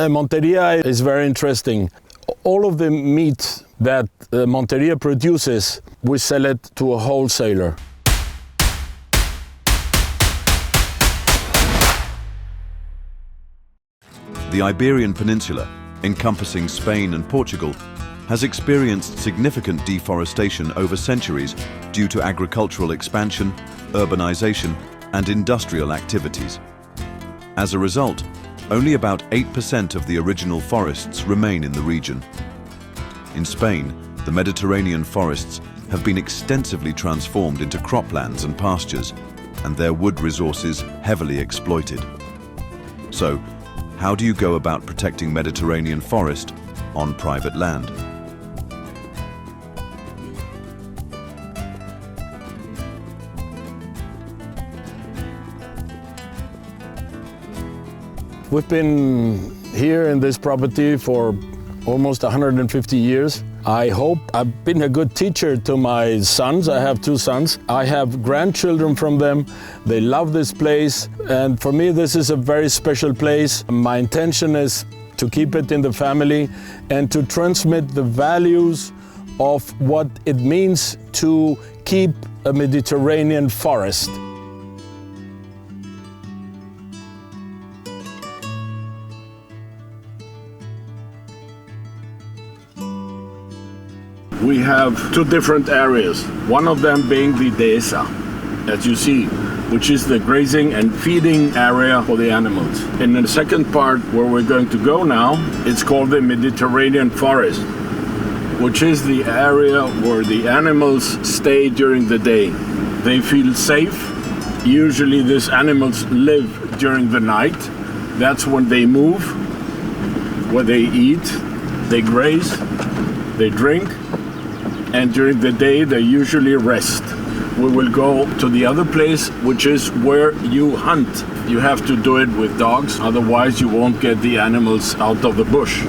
Monteria is very interesting. All of the meat that Monteria produces, we sell it to a wholesaler. The Iberian Peninsula, encompassing Spain and Portugal, has experienced significant deforestation over centuries due to agricultural expansion, urbanization, and industrial activities. As a result, only about 8% of the original forests remain in the region. In Spain, the Mediterranean forests have been extensively transformed into croplands and pastures, and their wood resources heavily exploited. So, how do you go about protecting Mediterranean forest on private land? We've been here in this property for almost 150 years. I hope I've been a good teacher to my sons. I have 2 sons. I have grandchildren from them. They love this place, and for me this is a very special place. My intention is to keep it in the family and to transmit the values of what it means to keep a Mediterranean forest. We have 2 different areas, one of them being the dehesa, as you see, which is the grazing and feeding area for the animals. In the second part, where we're going to go now, it's called the Mediterranean forest, which is the area where the animals stay during the day. They feel safe. Usually these animals live during the night. That's when they move, where they eat, they graze, they drink, and during the day they usually rest. We will go to the other place, which is where you hunt. You have to do it with dogs, otherwise you won't get the animals out of the bush.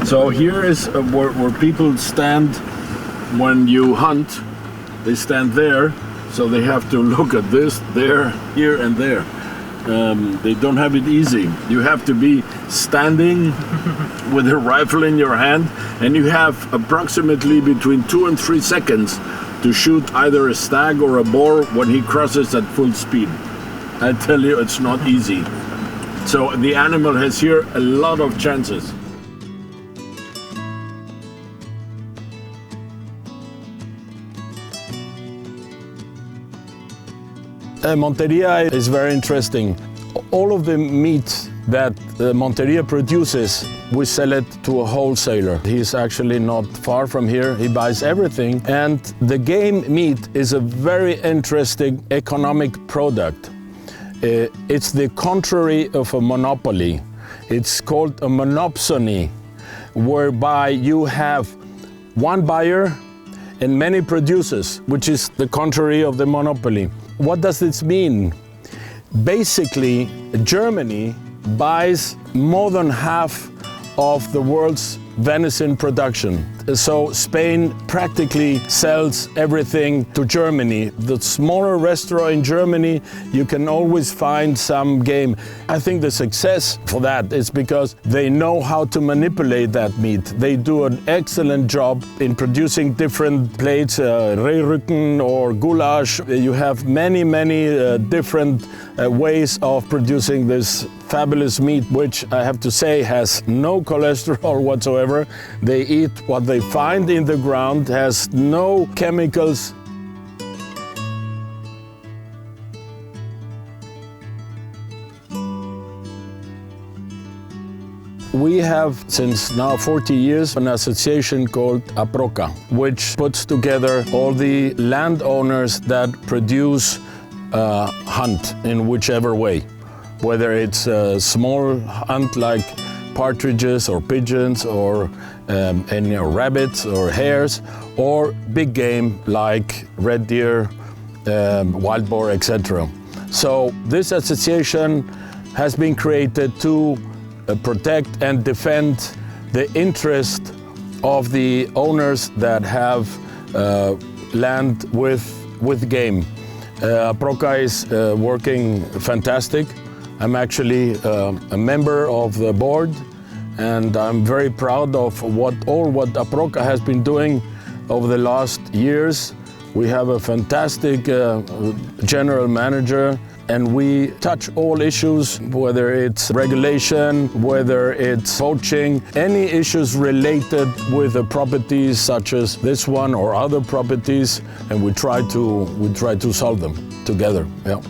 So here is where people stand when you hunt. They stand there, so they have to look at this, there, here and there. They don't have it easy. You have to be standing with a rifle in your hand, and you have approximately between 2 and 3 seconds to shoot either a stag or a boar when he crosses at full speed. I tell you, it's not easy. So the animal has here a lot of chances. Monteria is very interesting. All of the meat that Monteria produces, we sell it to a wholesaler. He's actually not far from here. He buys everything. And the game meat is a very interesting economic product. It's the contrary of a monopoly. It's called a monopsony, whereby you have one buyer and many producers, which is the contrary of the monopoly. What does this mean? Basically, Germany buys more than half of the world's venison production. So Spain practically sells everything to Germany. The smaller restaurant in Germany, you can always find some game. I think the success for that is because they know how to manipulate that meat. They do an excellent job in producing different plates, Rehrücken or goulash. You have many different ways of producing this fabulous meat, which I have to say has no cholesterol whatsoever. They eat what they find in the ground, has no chemicals. We have, since now 40 years, an association called APROCA, which puts together all the landowners that produce hunt in whichever way. Whether it's a small hunt like partridges or pigeons or rabbits or hares, or big game like red deer, wild boar, etc. So this association has been created to protect and defend the interest of the owners that have land with game. APROCA is working fantastic. I'm actually a member of the board, and I'm very proud of what Aproca has been doing over the last years. We have a fantastic general manager, and we touch all issues, whether it's regulation, whether it's poaching, any issues related with the properties such as this one or other properties, and we try to solve them together. Yeah.